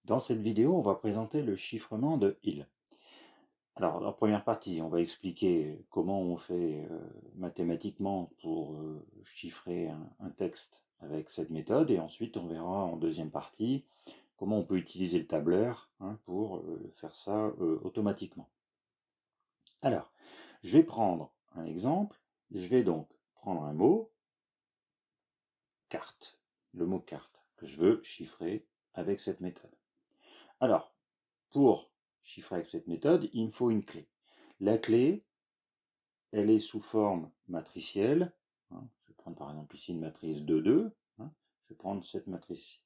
Dans cette vidéo, on va présenter le chiffrement de Hill. Alors, dans la première partie, on va expliquer comment on fait mathématiquement pour chiffrer un texte avec cette méthode, et ensuite on verra en deuxième partie comment on peut utiliser le tableur pour faire ça automatiquement. Alors, je vais prendre un exemple. Je vais donc prendre un mot, carte, le mot carte, que je veux chiffrer avec cette méthode. Alors, pour chiffrer avec cette méthode, il me faut une clé. La clé, elle est sous forme matricielle. Je vais prendre par exemple ici une matrice 2, 2. Je vais prendre cette matrice-ci.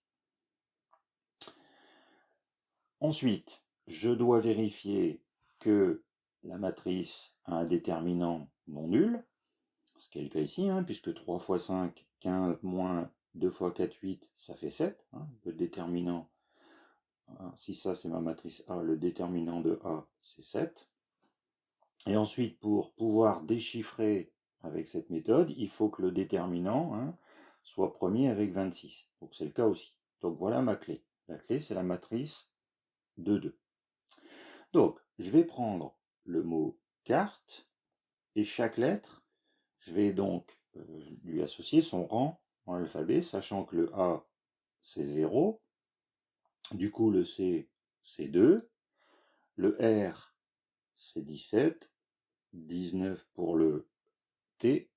Ensuite, je dois vérifier que la matrice a un déterminant non nul, ce qui est le cas ici, puisque 3 fois 5, 15, moins 2 fois 4, 8, ça fait 7. Le déterminant, si ça c'est ma matrice A, le déterminant de A, c'est 7. Et ensuite, pour pouvoir déchiffrer avec cette méthode, il faut que le déterminant soit premier avec 26. Donc c'est le cas aussi. Donc voilà ma clé. La clé, c'est la matrice de 2. Donc, je vais prendre le mot carte, et chaque lettre, je vais donc lui associer son rang en alphabet, sachant que le A, c'est 0. Du coup, le C, c'est 2. Le R, c'est 17. 19 pour le T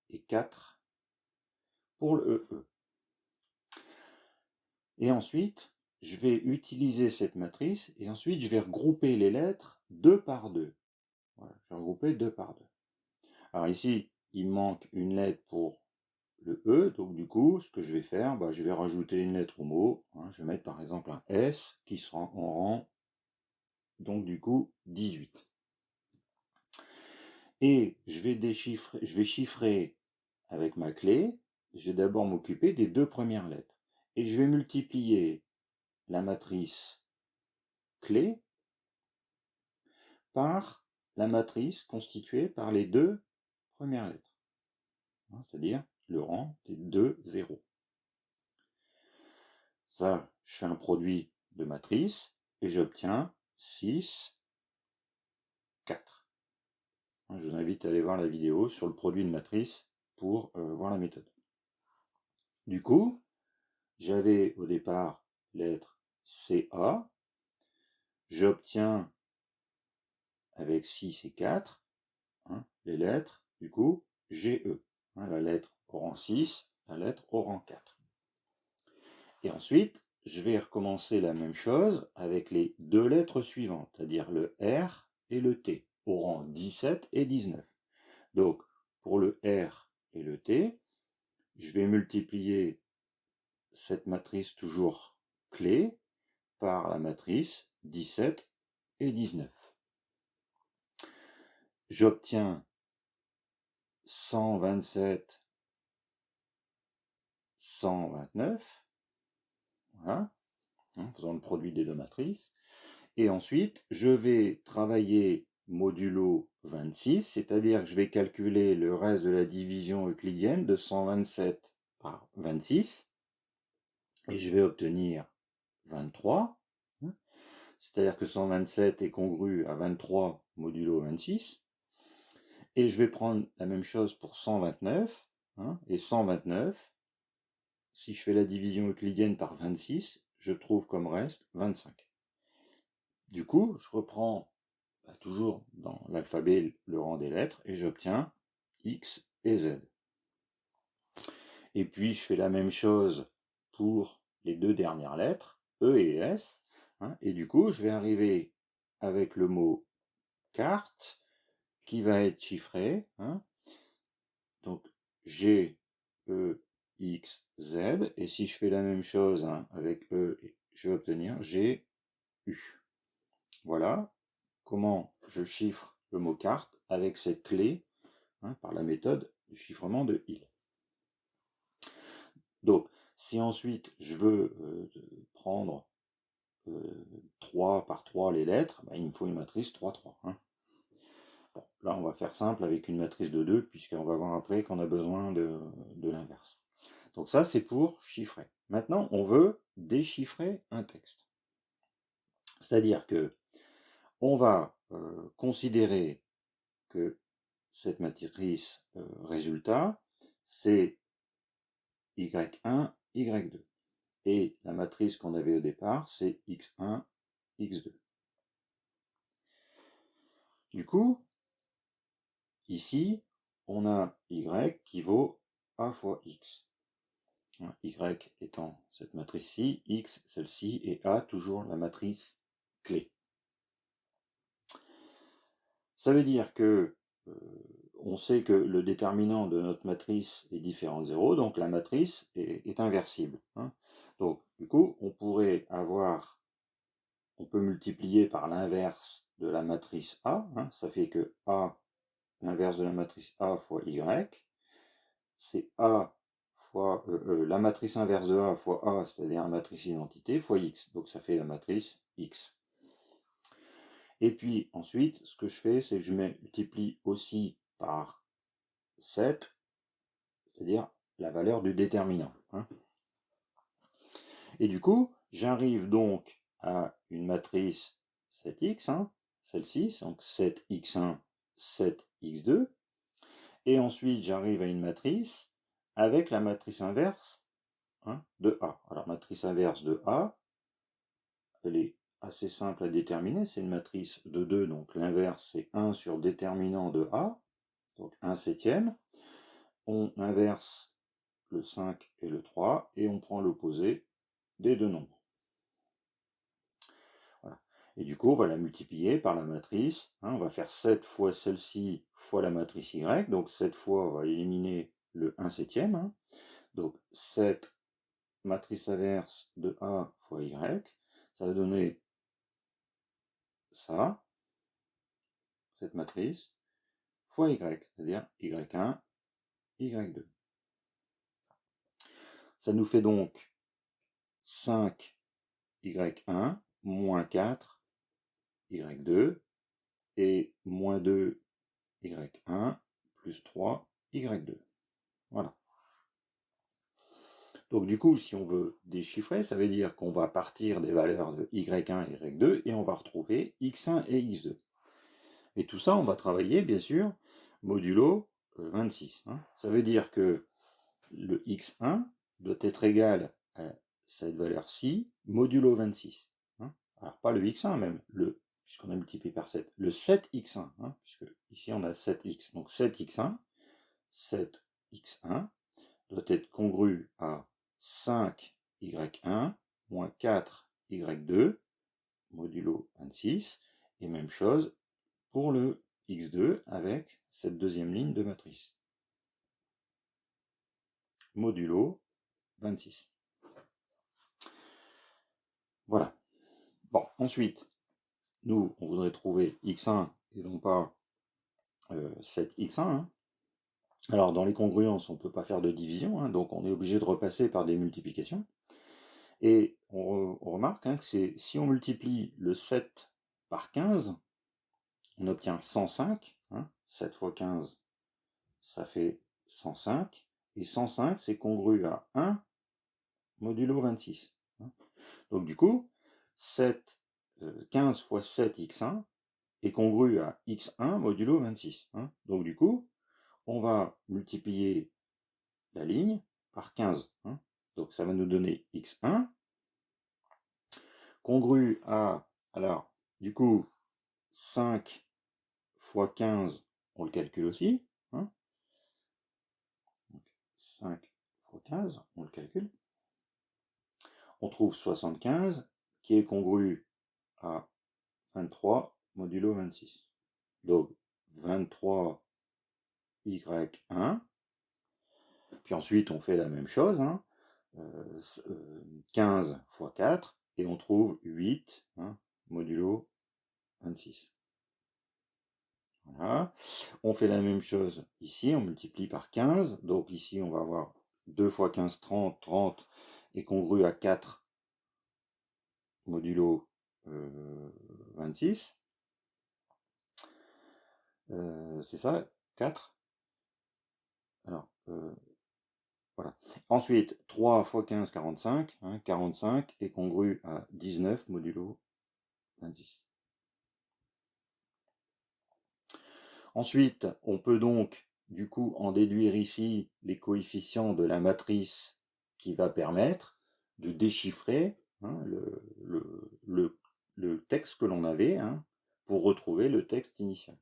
et 4 pour le EE. Et ensuite, je vais utiliser cette matrice et ensuite je vais regrouper les lettres 2 par 2. Voilà, je vais regrouper 2 par 2. Alors ici, il manque une lettre pour le E, donc du coup, ce que je vais faire, je vais rajouter une lettre au mot. Je vais mettre par exemple un S qui sera en rang, donc du coup, 18. Et je vais chiffrer avec ma clé. Je vais d'abord m'occuper des 2 premières lettres. Et je vais multiplier la matrice clé par la matrice constituée par les 2 premières lettres. C'est-à-dire le rang des 2 zéros. Ça, je fais un produit de matrice et j'obtiens 6, 4. Je vous invite à aller voir la vidéo sur le produit de matrice pour voir la méthode. Du coup, j'avais au départ lettre CA. J'obtiens avec 6 et 4 les lettres, du coup, GE. La lettre au rang 6, la lettre au rang 4. Et ensuite, je vais recommencer la même chose avec les 2 lettres suivantes, c'est-à-dire le R et le T, au rang 17 et 19. Donc, pour le R et le T, je vais multiplier cette matrice toujours clé par la matrice 17 et 19. J'obtiens 127, 129, voilà, en faisant le produit des 2 matrices. Et ensuite, je vais travailler modulo 26, c'est-à-dire que je vais calculer le reste de la division euclidienne de 127 par 26, et je vais obtenir 23, c'est-à-dire que 127 est congru à 23 modulo 26, et je vais prendre la même chose pour 129, et 129, si je fais la division euclidienne par 26, je trouve comme reste 25. Du coup, je reprends toujours dans l'alphabet le rang des lettres et j'obtiens X et Z. Et puis, je fais la même chose pour les 2 dernières lettres, E et S. Et du coup, je vais arriver avec le mot carte qui va être chiffré. Donc, G, E, X, Z. Et si je fais la même chose avec E, je vais obtenir G, U. Voilà comment je chiffre le mot carte avec cette clé par la méthode du chiffrement de Hill. Donc, si ensuite je veux prendre 3 par 3 les lettres, il me faut une matrice 3, 3. Bon, là, on va faire simple avec une matrice de 2, puisqu'on va voir après qu'on a besoin de l'inverse. Donc ça, c'est pour chiffrer. Maintenant, on veut déchiffrer un texte. C'est-à-dire que on va considérer que cette matrice résultat, c'est y1, y2. Et la matrice qu'on avait au départ, c'est x1, x2. Du coup, ici, on a y qui vaut a fois x. Y étant cette matrice-ci, x celle-ci, et a toujours la matrice clé. Ça veut dire que on sait que le déterminant de notre matrice est différent de 0, donc la matrice est inversible. Donc, du coup, on pourrait avoir, on peut multiplier par l'inverse de la matrice A, ça fait que A, l'inverse de la matrice A fois Y, c'est A fois la matrice inverse de A fois A, c'est-à-dire la matrice identité, fois X, donc ça fait la matrice X. Et puis ensuite, ce que je fais, c'est que je multiplie aussi par 7, c'est-à-dire la valeur du déterminant. Et du coup, j'arrive donc à une matrice 7x, celle-ci, donc 7x1, 7x2. Et ensuite, j'arrive à une matrice avec la matrice inverse de A. Alors, matrice inverse de A, elle est assez simple à déterminer. C'est une matrice de 2, donc l'inverse, c'est 1 sur déterminant de A, donc 1 septième. On inverse le 5 et le 3, et on prend l'opposé des deux nombres. Voilà. Et du coup, on va la multiplier par la matrice. On va faire 7 fois celle-ci fois la matrice Y. Donc 7 fois, on va éliminer le 1 septième. Donc 7 matrice inverse de A fois Y. Ça va donner ça, cette matrice, fois Y, c'est-à-dire Y1, Y2. Ça nous fait donc 5 Y1 moins 4 Y2 et moins 2 Y1 plus 3 Y2. Voilà. Donc du coup, si on veut déchiffrer, ça veut dire qu'on va partir des valeurs de Y1 et Y2 et on va retrouver X1 et X2. Et tout ça, on va travailler, bien sûr, modulo 26. Ça veut dire que le X1 doit être égal à cette valeur-ci, modulo 26. Alors pas le X1 même, puisqu'on a multiplié par 7, le 7X1, puisque ici on a 7X. Donc 7X1, 7X1 doit être congru à 5Y1 moins 4Y2 modulo 26, et même chose pour le X2 avec cette deuxième ligne de matrice. Modulo 26. Voilà. Bon, ensuite, nous, on voudrait trouver X1 et non pas 7X1. Alors, dans les congruences, on ne peut pas faire de division, donc on est obligé de repasser par des multiplications. Et on remarque que si on multiplie le 7 par 15, on obtient 105. 7 fois 15, ça fait 105. Et 105, c'est congru à 1 modulo 26. Donc du coup, 15 fois 7x1 est congru à x1 modulo 26. Donc du coup, on va multiplier la ligne par 15. Donc ça va nous donner x1, congru à, alors, du coup, 5 fois 15, on le calcule aussi. 5 fois 15, on le calcule. On trouve 75, qui est congru à 23 modulo 26. Donc 23 y1. Puis ensuite, on fait la même chose. 15 fois 4. Et on trouve 8 modulo 26. Voilà. On fait la même chose ici. On multiplie par 15. Donc ici, on va avoir 2 fois 15, 30. 30 est congru à 4 modulo 26. C'est ça, 4. Alors, voilà. Ensuite, 3 fois 15, 45. 45 est congru à 19 modulo 26. Ensuite, on peut donc, du coup, en déduire ici les coefficients de la matrice qui va permettre de déchiffrer le texte que l'on avait pour retrouver le texte initial.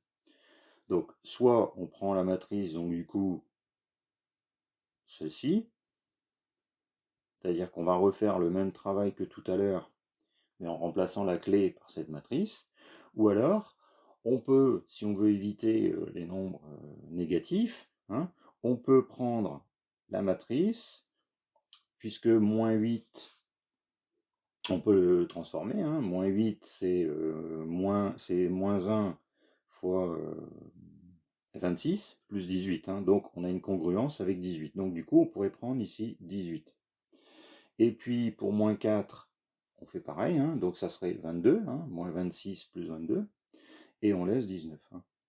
Donc, soit on prend la matrice, donc du coup, celle-ci, c'est-à-dire qu'on va refaire le même travail que tout à l'heure, mais en remplaçant la clé par cette matrice, ou alors, on peut, si on veut éviter les nombres négatifs, on peut prendre la matrice, puisque moins 8, on peut le transformer, moins 8 c'est moins 1 fois 26 plus 18, donc on a une congruence avec 18. Donc du coup on pourrait prendre ici 18. Et puis pour moins 4, on fait pareil, donc ça serait 22, moins 26 plus 22, et on laisse 19.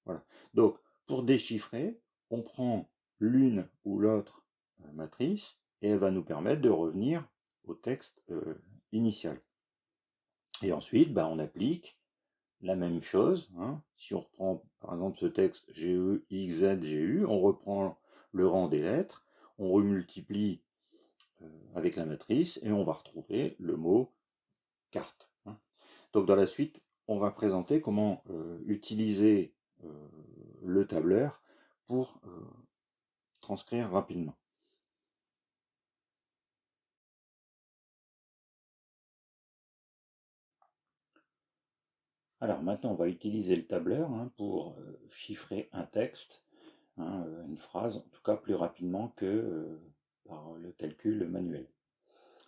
Voilà. Donc pour déchiffrer, on prend l'une ou l'autre matrice, et elle va nous permettre de revenir au texte initial. Et ensuite, on applique la même chose. Si on reprend par exemple ce texte GE, XZ, GU, on reprend le rang des lettres, on remultiplie avec la matrice et on va retrouver le mot carte. Donc dans la suite, on va présenter comment utiliser le tableur pour transcrire rapidement. Alors maintenant, on va utiliser le tableur pour chiffrer un texte, une phrase, en tout cas plus rapidement que par le calcul manuel.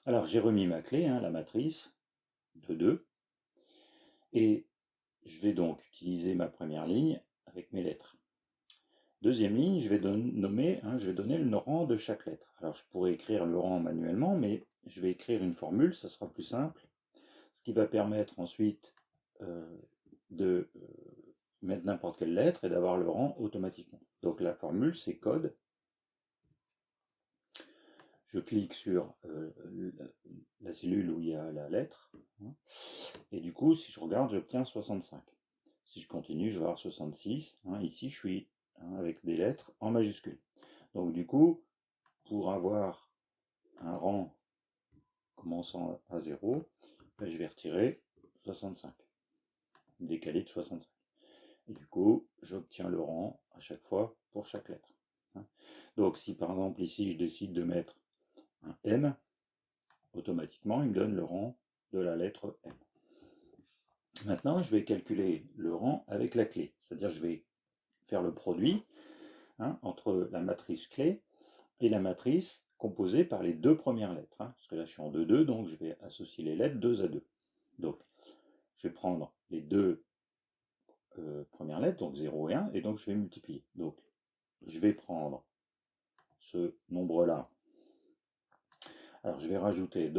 Alors j'ai remis ma clé, la matrice de 2, et je vais donc utiliser ma première ligne avec mes lettres. Deuxième ligne, je vais donner le rang de chaque lettre. Alors je pourrais écrire le rang manuellement, mais je vais écrire une formule, ça sera plus simple, ce qui va permettre ensuite de mettre n'importe quelle lettre et d'avoir le rang automatiquement. Donc la formule, c'est code. Je clique sur la cellule où il y a la lettre, et du coup, si je regarde, j'obtiens 65. Si je continue, je vais avoir 66. Ici, je suis avec des lettres en majuscule. Donc du coup, pour avoir un rang commençant à 0, je vais retirer 65, décaler de 65. Et du coup, j'obtiens le rang à chaque fois pour chaque lettre. Donc si par exemple ici je décide de mettre un M, automatiquement il me donne le rang de la lettre M. Maintenant, je vais calculer le rang avec la clé, c'est-à-dire je vais faire le produit entre la matrice clé et la matrice composée par les deux premières lettres, parce que là je suis en 2-2, donc je vais associer les lettres 2 à 2. Donc je vais prendre les deux premières lettres, donc 0 et 1, et donc je vais multiplier. Donc je vais prendre ce nombre-là. Alors je vais rajouter $,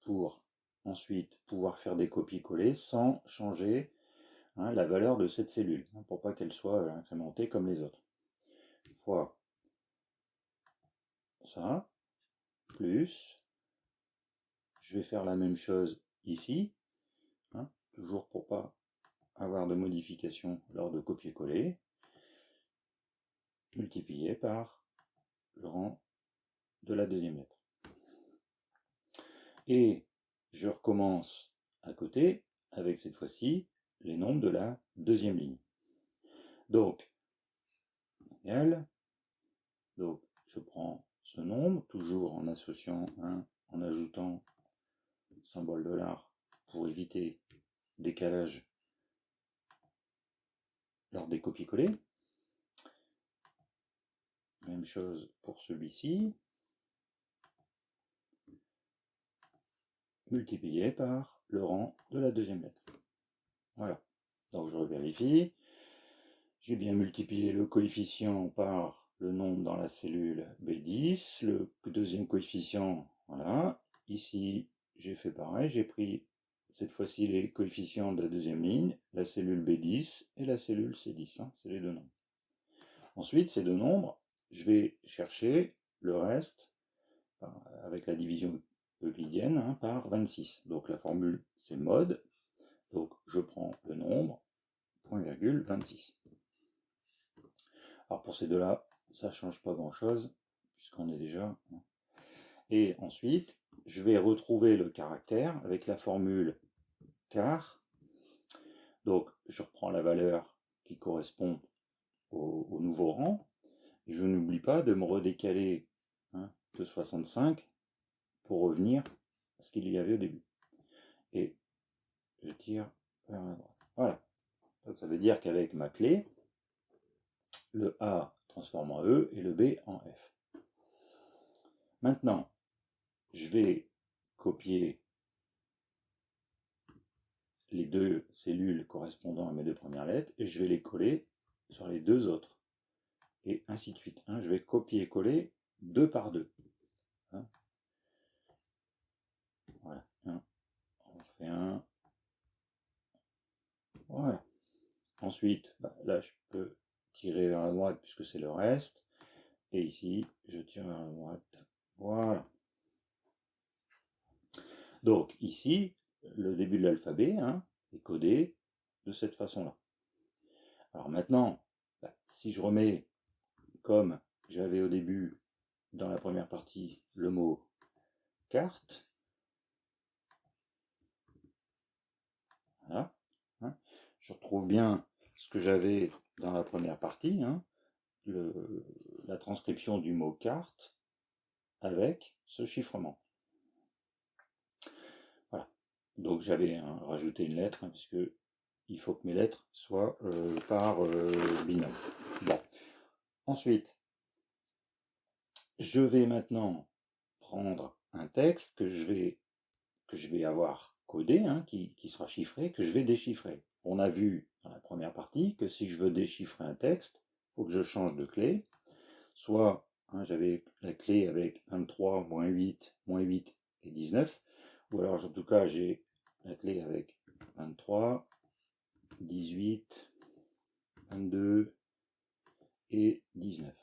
pour ensuite pouvoir faire des copier-coller sans changer la valeur de cette cellule, pour pas qu'elle soit incrémentée comme les autres. Fois ça, plus, je vais faire la même chose ici, toujours pour pas avoir de modification lors de copier-coller, multiplié par le rang de la deuxième lettre. Et je recommence à côté avec cette fois-ci les nombres de la deuxième ligne. Donc, égal, donc je prends ce nombre, toujours en associant en ajoutant symbole $, pour éviter décalage lors des copier-coller. Même chose pour celui-ci, multiplié par le rang de la deuxième lettre. Voilà, donc je revérifie. J'ai bien multiplié le coefficient par le nombre dans la cellule B10, le deuxième coefficient, voilà. Ici, j'ai fait pareil, j'ai pris cette fois-ci les coefficients de la deuxième ligne, la cellule B10 et la cellule C10, c'est les deux nombres. Ensuite, ces deux nombres, je vais chercher le reste avec la division euclidienne par 26. Donc la formule, c'est mode. Donc je prends le nombre, point virgule 26. Alors pour ces deux-là, ça ne change pas grand-chose, puisqu'on est déjà... Et ensuite, je vais retrouver le caractère avec la formule car. Donc je reprends la valeur qui correspond au nouveau rang. Et je n'oublie pas de me redécaler de 65 pour revenir à ce qu'il y avait au début. Et je tire vers la droite. Voilà. Donc ça veut dire qu'avec ma clé, le A transforme en E et le B en F. Maintenant, je vais copier les deux cellules correspondant à mes deux premières lettres et je vais les coller sur les deux autres. Et ainsi de suite. Je vais copier-coller deux par deux. Voilà. On fait un. Voilà. Ensuite, là, je peux tirer vers la droite puisque c'est le reste. Et ici, je tire vers la droite. Voilà. Donc, ici, le début de l'alphabet est codé de cette façon-là. Alors maintenant, si je remets comme j'avais au début, dans la première partie, le mot carte, voilà, je retrouve bien ce que j'avais dans la première partie, la transcription du mot carte avec ce chiffrement. Voilà. Donc j'avais rajouté une lettre, puisque il faut que mes lettres soient par binôme. Bon. Ensuite, je vais maintenant prendre un texte que je vais avoir codé, qui sera chiffré, que je vais déchiffrer. On a vu dans la première partie que si je veux déchiffrer un texte, il faut que je change de clé. Soit j'avais la clé avec 23, moins 8 et 19, ou alors en tout cas j'ai la clé avec 23, 18, 22 et 19.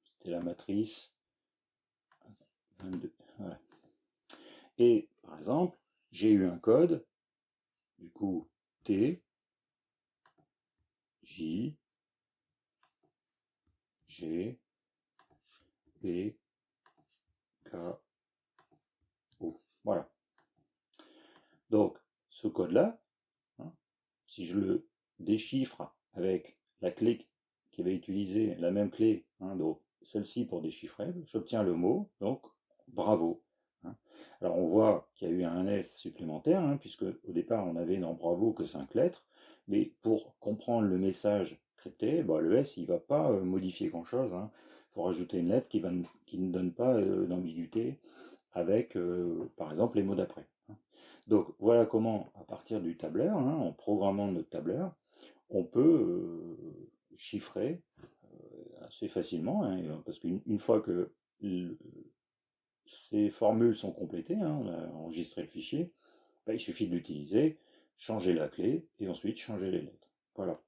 C'était la matrice 22. Voilà. Et par exemple, j'ai eu un code, du coup T, J, G, P, K, O. Voilà. Donc, ce code-là, si je le déchiffre avec la clé qui avait utilisé, la même clé, donc celle-ci pour déchiffrer, j'obtiens le mot, donc bravo. Alors on voit qu'il y a eu un S supplémentaire, puisque au départ on avait dans bravo que 5 lettres, mais pour comprendre le message crypté, le S il ne va pas modifier grand-chose. Il faut rajouter une lettre qui ne donne pas d'ambiguïté avec, par exemple, les mots d'après. Donc voilà comment, à partir du tableur, en programmant notre tableur, on peut chiffrer assez facilement, parce qu'une fois que ces formules sont complétées, on a enregistré le fichier, il suffit de l'utiliser, changer la clé et ensuite changer les lettres. Voilà.